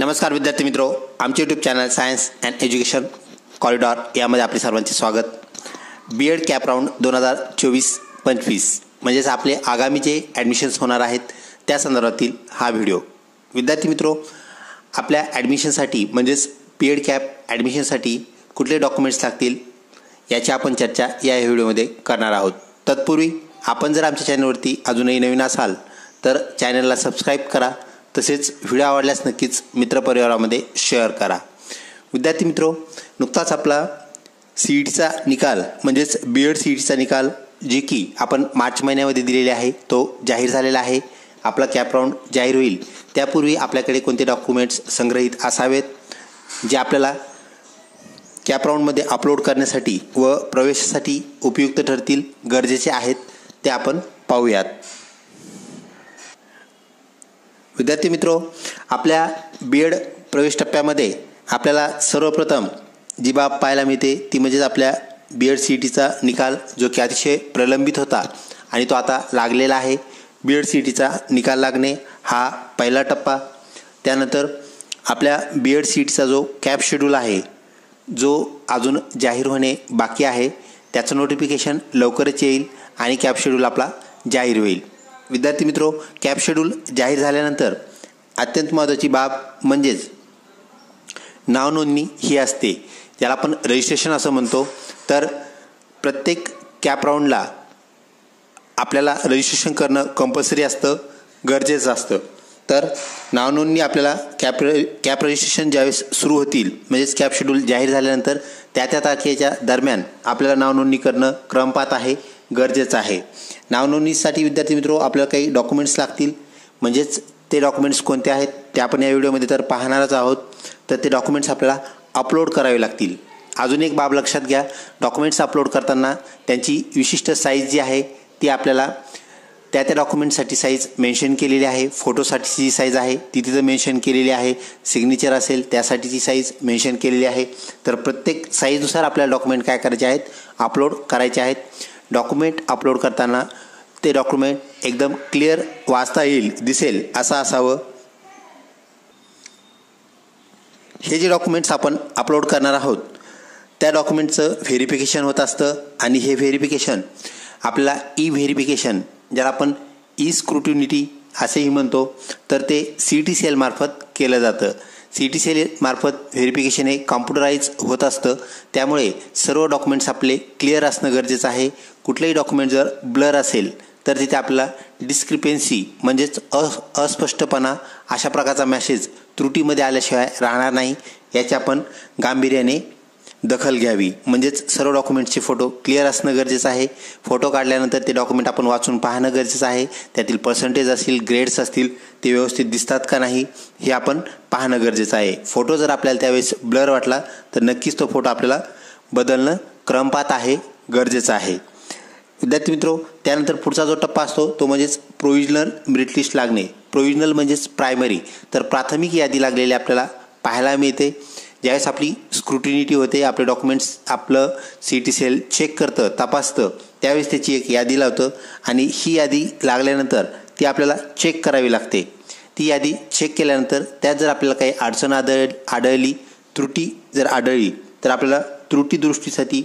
नमस्कार विद्यार्थी मित्रो, आमचे YouTube channel science and education corridor यामध्ये आपले सर्वांचे स्वागत। बीएड कॅप राऊंड 2024-25 म्हणजेच आपले आगामी जे ॲडमिशन्स होणार आहेत त्या संदर्भातील हा व्हिडिओ। विद्यार्थी मित्रो, आपल्या ॲडमिशनसाठी म्हणजेच बीएड कॅप ॲडमिशनसाठी कुठले डॉक्युमेंट्स लागतील याची आपण चर्चा या व्हिडिओमध्ये करणार आहोत। तत्पूर्वी आपण जर आमच्या चॅनलवरती अजूनही नवीन असाल तर चॅनलला सबस्क्राईब करा, तसेच व्हिडिओ आवडल्यास नक्कीच मित्रपरिवारामध्ये शेअर करा। विद्यार्थी मित्रो, नुकताच आपला CETचा निकाल म्हणजेच बीएड CETचा निकाल जे की आपण मार्च महिन्यामध्ये दिलेले आहे तो जाहीर झालेला आहे। आपला कॅप राऊंड जाहीर होईल त्यापूर्वी आपल्याकडे कोणते डॉक्युमेंट्स संग्रहित असावेत जे आपल्याला कॅप राऊंडमध्ये अपलोड करण्यासाठी व प्रवेशासाठी उपयुक्त ठरतील, गरजेचे आहेत ते आपण पाहूयात। विद्यार्थी मित्रो, आपल्या बीएड प्रवेश टप्प्यामध्ये आपल्याला सर्वप्रथम जी बाब पाहायला मिळते ती म्हणजेच आपल्या बीएड CETचा निकाल जो की अतिशय प्रलंबित होता आणि तो आता लागलेला आहे। बीएड CETचा निकाल लागणे हा पहिला टप्पा। त्यानंतर आपल्या बीएड CETचा जो कॅप शेड्यूल आहे जो अजून जाहीर होणे बाकी आहे त्याचं नोटिफिकेशन लवकरच येईल आणि कॅप शेड्यूल आपला जाहीर होईल। विद्यार्थी मित्रो, कॅप शेड्यूल जाहीर झाल्यानंतर अत्यंत महत्त्वाची बाब म्हणजेच नाव नोंदणी ही असते, त्याला आपण रजिस्ट्रेशन असं म्हणतो। तर प्रत्येक कॅप राऊंडला आपल्याला रजिस्ट्रेशन करणं कंपल्सरी असतं, गरजेचं असतं। तर नाव नोंदणी आपल्याला कॅप रजिस्ट्रेशन ज्यावेळेस सुरू होतील म्हणजेच कॅप शेड्यूल जाहीर झाल्यानंतर त्या तारखेच्या दरम्यान आपल्याला नाव नोंदणी करणं क्रमपात आहे, गरजेचं आहे। नाव नोंदणीसाठी विद्यार्थी मित्रो आपल्याला काही डॉक्युमेंट्स लागतील, म्हणजेच ते डॉक्युमेंट्स कोणते आहेत ते आपण या व्हिडिओमध्ये तर पाहणारच आहोत। तर ते डॉक्युमेंट्स आपल्याला अपलोड करावे लागतील। अजून एक बाब लक्षात घ्या, डॉक्युमेंट्स अपलोड करताना त्यांची विशिष्ट साईज जी आहे ती आपल्याला त्या डॉक्युमेंटसाठी साईज मेन्शन केलेली आहे। फोटोसाठीची जी साईज आहे ती तिथं मेन्शन केलेली आहे, सिग्नेचर असेल त्यासाठीची साईज मेन्शन केलेली आहे। तर प्रत्येक साईजनुसार आपल्याला डॉक्युमेंट काय करायचे आहेत, अपलोड करायचे आहेत। डॉक्युमेंट अपलोड करताना ते डॉक्युमेंट एकदम क्लिअर वाचता येईल, दिसेल असं असावं। हे जे डॉक्युमेंट्स आपण अपलोड करणार आहोत त्या डॉक्युमेंटचं व्हेरिफिकेशन होत असतं आणि हे व्हेरिफिकेशन आपल्याला व्हेरिफिकेशन ज्याला आपण स्क्रुटिनिटी असेही म्हणतो, तर ते CET मार्फत केलं जातं। CET मार्फत व्हेरिफिकेशन हे कॉम्प्युटराईज होत असतं, त्यामुळे सर्व डॉक्युमेंट्स आपले क्लिअर असणं गरजेचं आहे। कुठलेही डॉक्युमेंट जर ब्लर असेल तर तिथे आपल्याला डिस्क्रिपेन्सी म्हणजेच अस्पष्टपणा अशा प्रकारचा मेसेज त्रुटीमध्ये आल्याशिवाय राहणार नाही, याची आपण गांभीर्याने दखल घ्यावी। म्हणजेच सर्व डॉक्युमेंट्सचे फोटो क्लिअर असणं गरजेचं आहे। फोटो काढल्यानंतर ते डॉक्युमेंट आपण वाचून पाहणं गरजेचं आहे। त्यातील पर्सेंटेज असतील, ग्रेड्स असतील ते व्यवस्थित दिसतात का नाही हे आपण पाहणं गरजेचं आहे। फोटो जर आपल्याला त्यावेळेस ब्लर वाटला तर नक्कीच तो फोटो आपल्याला बदलणं क्रमपात आहे, गरजेचं आहे। विद्यार्थी मित्रो, त्यानंतर पुढचा जो टप्पा असतो तो म्हणजेच प्रोव्हिजनल मेरिट लिस्ट लागणे। प्रोव्हिजनल म्हणजेच प्रायमरी, तर प्राथमिक यादी लागलेली आपल्याला पाहायला मिळते। ज्यावेळेस आपली स्क्रुटिनिटी होते, आपले डॉक्युमेंट्स आपलं CET चेक करतं, तपासतं, त्यावेळेस त्याची एक यादी लावतं आणि ही यादी लागल्यानंतर ती आपल्याला चेक करावी लागते। ती यादी चेक केल्यानंतर त्यात जर आपल्याला काही अडचण आढळली, त्रुटी जर आढळली तर आपल्याला त्रुटी दुरुस्तीसाठी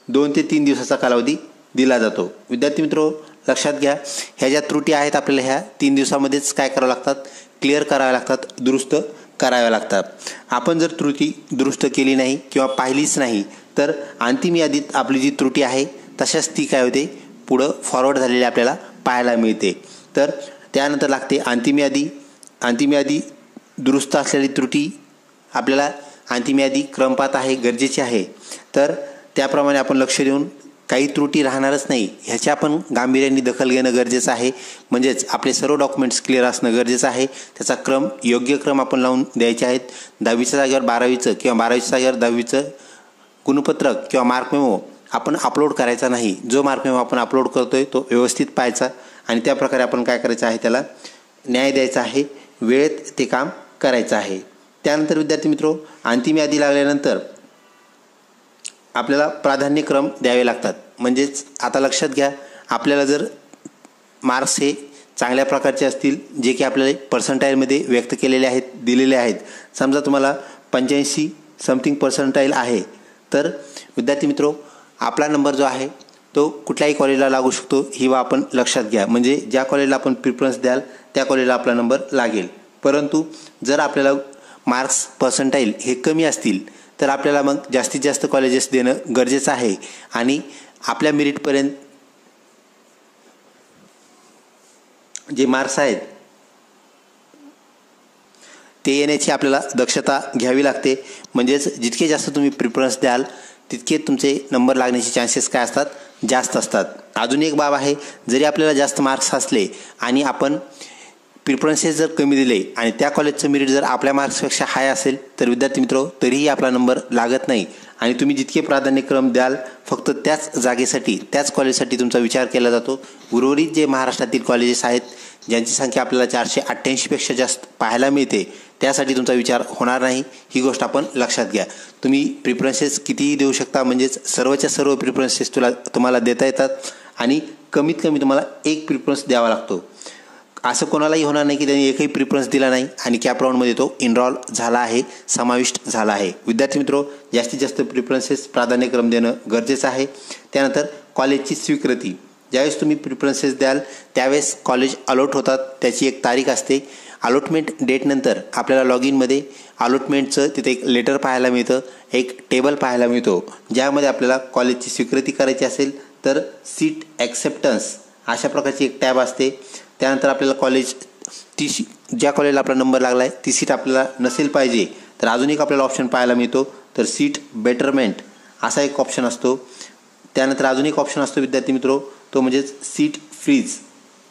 2 ते 3 दिवसाचा कालावधी दिला जातो। विद्यार्थी मित्रो, लक्षात घ्या, ह्या ज्या त्रुटी आहेत आपल्याला ह्या 3 दिवसामध्येच काय करावं लागतात, क्लिअर कराव्या लागतात, दुरुस्त कराव्या लागतात। आपण जर त्रुटी दुरुस्त केली नाही किंवा पाहिलीच नाही तर अंतिम यादीत आपली जी त्रुटी आहे तशाच ती काय होते, पुढं फॉरवर्ड झालेली आपल्याला पाहायला मिळते। तर त्यानंतर लागते अंतिम यादी। अंतिम यादी दुरुस्त असलेली त्रुटी आपल्याला अंतिम यादी क्रमपात आहे, गरजेची आहे। तर त्याप्रमाणे आपण लक्ष देऊन काही त्रुटी राहणारच नाही ह्याची आपण गांभीर्याने दखल घेणं गरजेचं आहे। म्हणजेच आपले सर्व डॉक्युमेंट्स क्लिअर असणं गरजेचं आहे। त्याचा क्रम, योग्य क्रम आपण लावून द्यायचे आहेत। 10वीच्या जागेवर 12वीचं किंवा 12वीच्या जागेवर 10वीचं गुणपत्रक किंवा मार्क मेमो आपण अपलोड करायचा नाही। जो मार्क मेमो आपण अपलोड करतोय तो व्यवस्थित पाहायचा आणि त्या प्रकारे आपण काय करायचं आहे, त्याला न्याय द्यायचा आहे, वेळेत ते काम करायचं आहे। त्यानंतर विद्यार्थी मित्रो, अंतिम यादी लागल्यानंतर आपल्याला प्राधान्यक्रम द्यावे लागतात। म्हणजेच आता लक्षात घ्या, आपल्याला जर मार्क्स हे चांगल्या प्रकारचे असतील, जे की आपल्याला पर्सेंटाईलमध्ये व्यक्त केलेले आहेत, दिलेले आहेत. समजा तुम्हाला 85 समथिंग पर्सेंटाईल आहे, तर विद्यार्थी मित्रो आपला नंबर जो आहे तो कुठल्याही कॉलेजला लागू शकतो, ही बाब आपण लक्षात घ्या. म्हणजे ज्या कॉलेजला आपण प्रिफरन्स द्याल त्या कॉलेजला आपला नंबर लागेल. परंतु जर आपल्याला मार्क्स पर्सेंटाईल हे कमी असतील तर आपल्याला मग जास्तीत जास्त कॉलेजेस देणं गरजेचं आहे आणि आपल्या मेरिटपर्यंत जे मार्क्स आहेत ते येण्याची आपल्याला दक्षता घ्यावी लागते. म्हणजेच जितके जास्त तुम्ही प्रिफरन्स द्याल तितके तुमचे नंबर लागण्याचे चान्सेस काय असतात, जास्त असतात. अजून एक बाब आहे, जरी आपल्याला जास्त मार्क्स असले आणि आपण प्रिफरन्सेस जर कमी दिले आणि त्या कॉलेजचं मेरिट जर आपल्या मार्क्सपेक्षा हाय असेल तर विद्यार्थी मित्रो तरीही आपला नंबर लागत नाही आणि तुम्ही जितके प्राधान्यक्रम द्याल फक्त त्याच जागेसाठी, त्याच कॉलेजसाठी तुमचा विचार केला जातो. उर्वरित जे महाराष्ट्रातील कॉलेजेस आहेत ज्यांची संख्या आपल्याला 488पेक्षा जास्त पाहायला मिळते त्यासाठी तुमचा विचार होणार नाही. ही गोष्ट आपण लक्षात घ्या. तुम्ही प्रिफरन्सेस कितीही देऊ शकता, म्हणजेच सर्वच्या सर्व प्रिफरन्सेस तुम्हाला देता येतात आणि कमीत कमी तुम्हाला एक प्रिफरन्स द्यावा लागतो. असं कोणालाही होणार नाही की त्यांनी एकही प्रिफरन्स दिला नाही आणि कॅप राऊंडमध्ये तो इनरॉल झाला आहे, समाविष्ट झाला आहे. विद्यार्थी मित्रो जास्तीत जास्त प्रिफरन्सेस प्राधान्यक्रम देणं गरजेचं आहे. त्यानंतर कॉलेजची स्वीकृती, ज्यावेळेस तुम्ही प्रिफरन्सेस द्याल त्यावेळेस कॉलेज अलॉट होतात, त्याची एक तारीख असते. अलॉटमेंट डेटनंतर आपल्याला लॉग इनमध्ये अलॉटमेंटचं तिथे एक लेटर पाहायला मिळतं, एक टेबल पाहायला मिळतो, ज्यामध्ये आपल्याला कॉलेजची स्वीकृती करायची असेल तर सीट ॲक्सेप्टन्स अशा प्रकारची एक टॅब असते. त्यानंतर आपल्याला कॉलेज ज्या कॉलेजला आपला नंबर लागला आहे ती सीट आपल्याला नसेल पाहिजे तर अजून एक आपल्याला ऑप्शन पाहायला मिळतो, तर सीट बेटरमेंट असा एक ऑप्शन असतो. त्यानंतर अजून एक ऑप्शन असतो विद्यार्थी मित्रो, तो म्हणजेच सीट फ्रीज.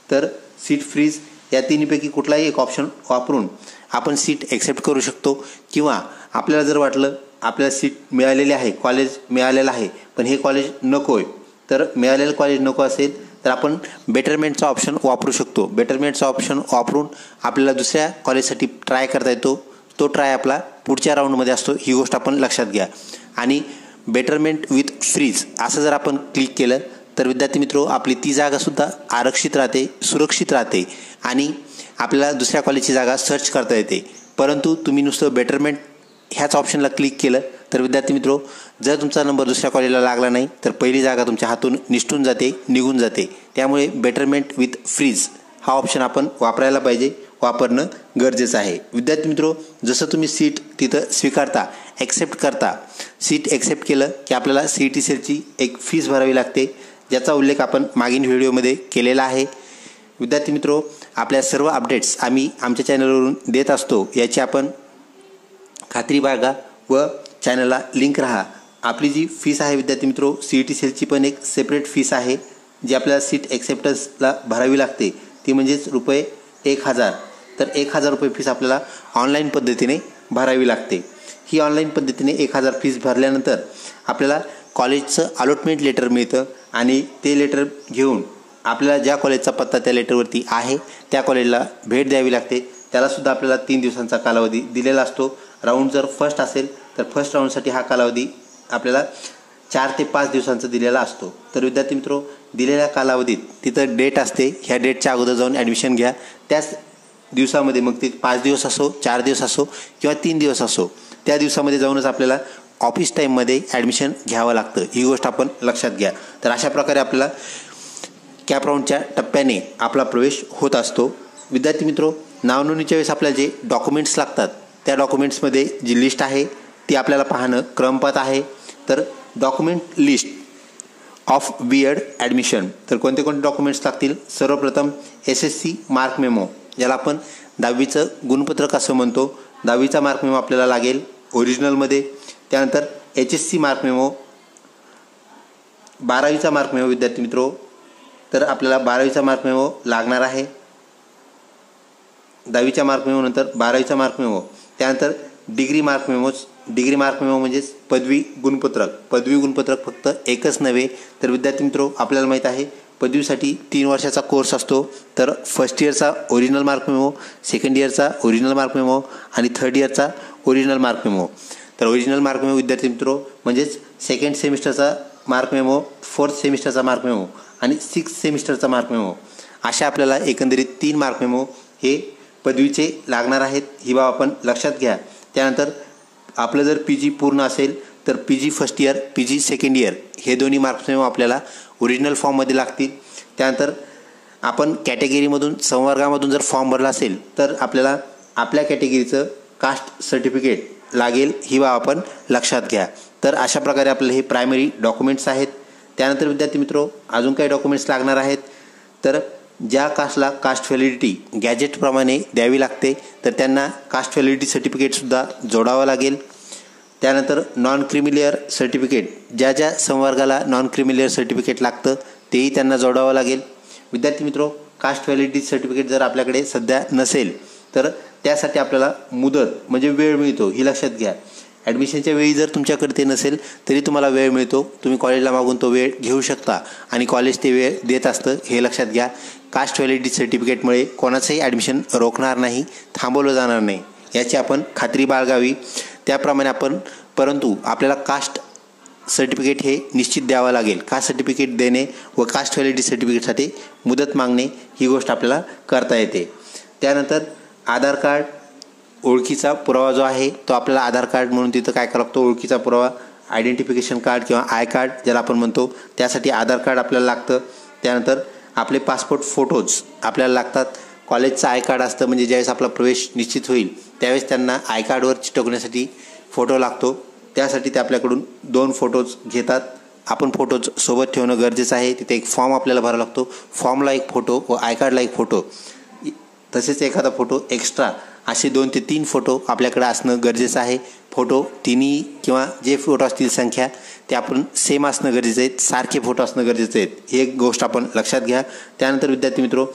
तर सीट फ्रीज या तिन्हीपैकी कुठलाही एक ऑप्शन वापरून आपण सीट ॲक्सेप्ट करू शकतो किंवा आपल्याला जर वाटलं आपल्याला सीट मिळालेली आहे, कॉलेज मिळालेलं आहे पण हे कॉलेज नको आहे, तर मिळालेलं कॉलेज नको असेल तर आपण बेटरमेंटचा ऑप्शन वापरू शकतो. बेटरमेंटचा ऑप्शन वापरून आपल्याला दुसऱ्या कॉलेजसाठी ट्राय करता येतो. तो ट्राय आपला पुढच्या राऊंडमध्ये असतो, ही गोष्ट आपण लक्षात घ्या. आणि बेटरमेंट विथ फ्रीज असं जर आपण क्लिक केलं तर विद्यार्थी मित्रो आपली ती जागासुद्धा आरक्षित राहते, सुरक्षित राहते आणि आपल्याला दुसऱ्या कॉलेजची जागा सर्च करता येते. परंतु तुम्ही नुसतं बेटरमेंट ह्याच ऑप्शनला क्लिक केलं तर विद्यार्थी मित्रो जर तुमचा नंबर दुसऱ्या कॉलेजला लागला नाही तर पहिली जागा तुमच्या हातून निसटून जाते, निघून जाते. त्यामुळे बेटरमेंट विथ फ्रीज हा ऑप्शन आपण वापरायला पाहिजे, वापरणं गरजेचं आहे. विद्यार्थी मित्रो जसं तुम्ही सीट तिथं स्वीकारता, ॲक्सेप्ट करता, सीट ॲक्सेप्ट केलं की आपल्याला CET सेलची एक फीस भरावी लागते, ज्याचा उल्लेख आपण मागील व्हिडिओमध्ये केलेला आहे. विद्यार्थी मित्रो आपल्या सर्व अपडेट्स आम्ही आमच्या चॅनलवरून देत असतो, याची आपण खात्री बाळगा व चॅनलला लिंक राहा. आपली जी फीस आहे विद्यार्थी मित्रो CET सेलची पण एक सेपरेट फीस आहे जी आपल्याला सीट ॲक्सेप्टन्सला भरावी लागते, ती म्हणजेच ₹1000. तर ₹1000 फीस आपल्याला ऑनलाईन पद्धतीने भरावी लागते. ही ऑनलाईन पद्धतीने 1000 फीस भरल्यानंतर आपल्याला कॉलेजचं अलॉटमेंट लेटर मिळतं आणि ते लेटर घेऊन आपल्याला ज्या कॉलेजचा पत्ता त्या लेटरवरती आहे त्या कॉलेजला भेट द्यावी लागते. त्यालासुद्धा आपल्याला 3 दिवसांचा कालावधी दिलेला असतो. राऊंड जर फर्स्ट असेल तर फर्स्ट राऊंडसाठी हा कालावधी आपल्याला 4 ते 5 दिवसांचा दिलेला असतो. तर विद्यार्थी मित्रो दिलेल्या कालावधीत तिथं डेट असते, ह्या डेटच्या अगोदर जाऊन ॲडमिशन घ्या. त्याच दिवसामध्ये मग ते 5 दिवस असो, 4 दिवस असो किंवा 3 दिवस असो, त्या दिवसामध्ये जाऊनच आपल्याला ऑफिस टाईममध्ये ॲडमिशन घ्यावं लागतं, ही गोष्ट आपण लक्षात घ्या. तर अशा प्रकारे आपल्याला कॅप राऊंडच्या टप्प्याने आपला प्रवेश होत असतो. विद्यार्थी मित्रो नावनोंदणीच्या वेळेस आपल्याला जे डॉक्युमेंट्स लागतात त्या डॉक्युमेंट्समध्ये जी लिस्ट आहे ती आपल्याला पाहणं क्रमपात आहे. तर document list of B.Ed admission, तर कोणते कोणते डॉक्युमेंट्स लागतील? सर्वप्रथम SSC मार्क मेमो, ज्याला आपण 10वीचं गुणपत्रक असं म्हणतो. 10वीचा मार्क मेमो आपल्याला लागेल ओरिजिनलमध्ये. त्यानंतर HSC मार्क मेमो, 12वीचा मार्क मेमो विद्यार्थी मित्रो, तर आपल्याला 12वीचा मार्क मेमो लागणार आहे. 10वीच्या मार्क मेमो नंतर 12वीचा मार्क मेमो. त्यानंतर degree mark memos. Degree mark memo म्हणजेच पदवी गुणपत्रक. पदवी गुणपत्रक फक्त एकच नव्हे तर विद्यार्थी मित्रो आपल्याला माहीत आहे पदवीसाठी 3 वर्षाचा कोर्स असतो. तर फर्स्ट इयरचा ओरिजिनल मार्क मेमो, सेकंड इयरचा ओरिजिनल मार्क मेमो आणि थर्ड इयरचा ओरिजिनल मार्क मेमो. तर ओरिजिनल मार्क मेमो विद्यार्थी मित्रो म्हणजेच सेकंड सेमिस्टरचा मार्क मेमो, फोर्थ सेमिस्टरचा मार्क मेमो आणि 6th सेमिस्टरचा मार्क मेमो अशा आपल्याला एकंदरीत 3 मार्क मेमो हे पदवीचे लागणार आहेत, ही बाब आपण लक्षात घ्या. त्यानंतर आपलं जर PG पूर्ण असेल तर PG first year, PG second year हे दोन्ही मार्क्स मेमो आपल्याला ओरिजिनल फॉर्ममध्ये लागतील. त्यानंतर आपण कॅटेगरीमधून संवर्गामधून जर फॉर्म भरला असेल तर आपल्याला आपल्या कॅटेगरीचं कास्ट सर्टिफिकेट लागेल, ही बाब आपण लक्षात घ्या. तर अशा प्रकारे आपल्याला हे प्रायमरी डॉक्युमेंट्स आहेत. त्यानंतर विद्यार्थी मित्रो अजून काही डॉक्युमेंट्स लागणार आहेत. तर ज्या कास्टला कास्ट व्हॅलिडिटी गॅजेटप्रमाणे द्यावी लागते तर त्यांना कास्ट व्हॅलिडिटी सर्टिफिकेटसुद्धा जोडावं लागेल. त्यानंतर नॉन क्रिमिलियर सर्टिफिकेट, ज्या संवर्गाला नॉन क्रिमिलियर सर्टिफिकेट लागतं तेही त्यांना जोडावं लागेल. विद्यार्थी मित्रो कास्ट व्हॅलिडिटी सर्टिफिकेट जर आपल्याकडे सध्या नसेल तर त्यासाठी आपल्याला मुदत म्हणजे वेळ मिळतो, ही लक्षात घ्या. ॲडमिशनच्या वेळी जर तुमच्याकडे ते नसेल तरी तुम्हाला वेळ मिळतो, तुम्ही कॉलेजला मागून तो वेळ घेऊ शकता आणि कॉलेज ते वेळ देत असतं, हे लक्षात घ्या. कास्ट व्हॅलिडिटी सर्टिफिकेटमुळे कोणाचंही ॲडमिशन रोखणार नाही, थांबवलं जाणार नाही, याची आपण खात्री बाळगावी. त्याप्रमाणे परंतु आपल्याला कास्ट सर्टिफिकेट हे निश्चित द्यावं लागेल. कास्ट सर्टिफिकेट देणे व कास्ट व्हॅलिडिटी सर्टिफिकेटसाठी मुदत मागणे ही गोष्ट आपल्याला करता येते. त्यानंतर आधार कार्ड ओळखीचा पुरावा जो आहे तो आपल्याला आधार कार्ड म्हणून तिथं काय करावं लागतो, ओळखीचा पुरावा, आयडेंटिफिकेशन कार्ड किंवा आय कार्ड ज्याला आपण म्हणतो, त्यासाठी आधार कार्ड आपल्याला लागतं. त्यानंतर आपले पासपोर्ट फोटोज आपल्याला लागतात. कॉलेजचं आय कार्ड असतं, म्हणजे ज्यावेळेस आपला प्रवेश निश्चित होईल त्यावेळेस त्यांना आय कार्डवर चिटकवण्यासाठी फोटो लागतो. त्यासाठी ते आपल्याकडून 2 फोटोज घेतात. आपण फोटोज सोबत ठेवणं गरजेचं आहे. तिथे एक फॉर्म आपल्याला भरावा लागतो, फॉर्मला एक फोटो व आय कार्डला एक फोटो, तसेच एखादा फोटो एक्स्ट्रा, असे 2 ते 3 फोटो आपल्याकडे असणं गरजेचं आहे. फोटो तिन्ही किंवा जे फोटो असतील संख्या ते आपण सेम असणं गरजेचं आहे, सारखे फोटो असणं गरजेचं आहे, ही एक गोष्ट आपण लक्षात घ्या. त्यानंतर विद्यार्थी मित्रो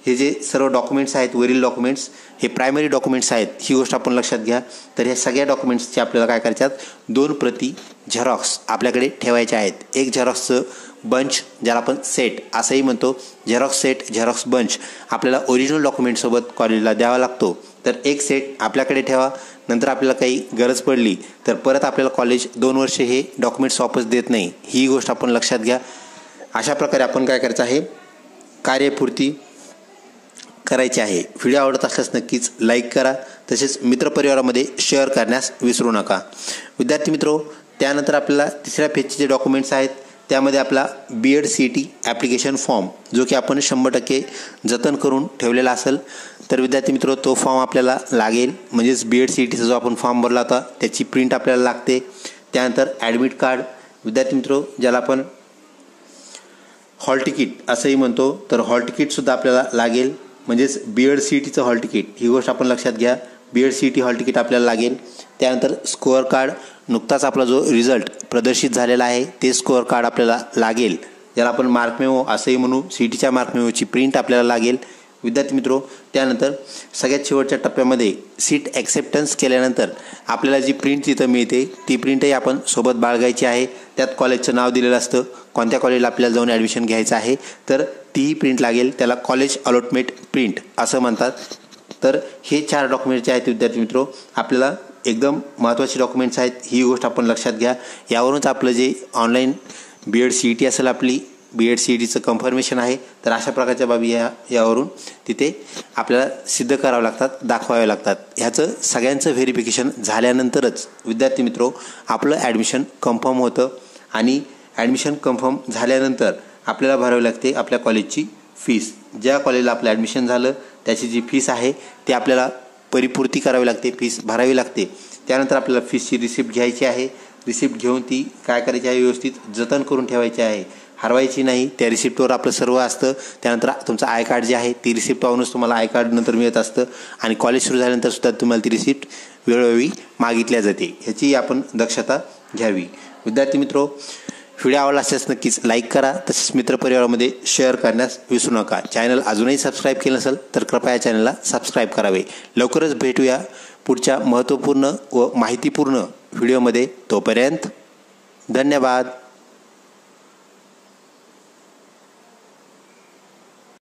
हे जे सर्व डॉक्युमेंट्स आहेत, वरील डॉक्युमेंट्स हे प्रायमरी डॉक्युमेंट्स आहेत, ही गोष्ट आपण लक्षात घ्या. तर ह्या सगळ्या डॉक्युमेंट्सचे आपल्याला काय करायच्यात, 2 प्रती झेरॉक्स आपल्याकडे ठेवायच्या आहेत. एक झेरॉक्सचं बंच ज्याला आपण सेट असंही म्हणतो, झेरॉक्स सेट, झेरॉक्स बंच आपल्याला ओरिजिनल डॉक्युमेंटसोबत कॉलेजला द्यावा लागतो. तर एक सेट आपल्याकडे ठेवा. नंतर आपल्याला काही गरज पडली तर परत आपल्याला कॉलेज 2 वर्षे हे डॉक्युमेंट्स वापस देत नाही, ही गोष्ट आपण लक्षात घ्या. अशा प्रकारे आपण काय करायचं आहे, कार्यपूर्ती करायची आहे. व्हिडिओ आवडत असल्यास नक्कीच लाईक करा, तसेच मित्रपरिवारामध्ये शेअर करण्यास विसरू नका. विद्यार्थी मित्रो त्यानंतर आपल्याला तिसऱ्या फेजचे जे डॉक्युमेंट्स आहेत त्यामध्ये आपला BEd CET ॲप्लिकेशन फॉर्म, जो की आपण 100% जतन करून ठेवलेला असेल. तर विद्यार्थी मित्रो तो फॉर्म आपल्याला लागेल, म्हणजेच BEd CETचा जो आपण फॉर्म भरला होता त्याची प्रिंट आपल्याला लागते. त्यानंतर ॲडमिट कार्ड, विद्यार्थी मित्रो ज्याला आपण हॉल तिकीट असंही म्हणतो, तर हॉल तिकीटसुद्धा आपल्याला लागेल, म्हणजेच BEd CETचं हॉल तिकीट, ही गोष्ट आपण लक्षात घ्या. BEd CET हॉल तिकीट आपल्याला लागेल. त्यानंतर स्कोअर कार्ड, नुकताच आपला जो रिझल्ट प्रदर्शित झालेला आहे ते स्कोअर कार्ड आपल्याला लागेल, ज्याला आपण मार्क मेमो असंही म्हणू. CETच्या मार्क मेमोची प्रिंट आपल्याला लागेल. विद्यार्थी मित्रो त्यानंतर सगळ्यात शेवटच्या टप्प्यामध्ये सीट ॲक्सेप्टन्स केल्यानंतर आपल्याला जी प्रिंट तिथं मिळते ती प्रिंटही आपण सोबत बाळगायची आहे. त्यात कॉलेजचं नाव दिलेलं असतं, कोणत्या कॉलेजला आपल्याला जाऊन ॲडमिशन घ्यायचं आहे, तर तीही प्रिंट लागेल. त्याला कॉलेज अलॉटमेंट प्रिंट असं म्हणतात. तर हे 4 डॉक्युमेंट्स जे आहेत विद्यार्थी मित्रो आपल्याला एकदम महत्त्वाचे डॉक्युमेंट्स आहेत, ही गोष्ट आपण लक्षात घ्या. यावरूनच आपलं जे ऑनलाईन BEd CET असेल, आपली BEd CETचं कन्फर्मेशन आहे, तर अशा प्रकारच्या बाबी यावरून तिथे आपल्याला सिद्ध करावं लागतात, दाखवावे लागतात. ह्याचं सगळ्यांचं व्हेरिफिकेशन झाल्यानंतरच विद्यार्थी मित्रो आपलं ॲडमिशन कन्फर्म होतं. आणि ॲडमिशन कन्फर्म झाल्यानंतर आपल्याला भरावी लागते आपल्या कॉलेजची फीस. ज्या कॉलेजला आपलं ॲडमिशन झालं त्याची जी फीस आहे ती आपल्याला परिपूर्ती करावी लागते, फीस भरावी लागते. त्यानंतर आपल्याला फीसची रिसिप्ट घ्यायची आहे. रिसिप्ट घेऊन ती काय करायची आहे, व्यवस्थित जतन करून ठेवायची आहे, हरवायची नाही. त्या रिसिप्टवर आपलं सर्व असतं. त्यानंतर तुमचं आय कार्ड जे आहे ती रिसिप्ट पाहूनच तुम्हाला आय कार्ड नंतर मिळत असतं. आणि कॉलेज सुरू झाल्यानंतर सुद्धा तुम्हाला ती रिसिप्ट वेळोवेळी मागितल्या जाते, ह्याची आपण दक्षता घ्यावी. विद्यार्थी मित्रो व्हिडिओ आवडला असल्यास नक्कीच लाईक करा, तसेच मित्रपरिवारामध्ये शेअर करण्यास विसरू नका. चॅनल अजूनही सबस्क्राईब केलं नसेल तर कृपया या चॅनलला सबस्क्राईब करावे. लवकरच भेटूया पुढच्या महत्त्वपूर्ण व माहितीपूर्ण व्हिडिओमध्ये. तोपर्यंत धन्यवाद.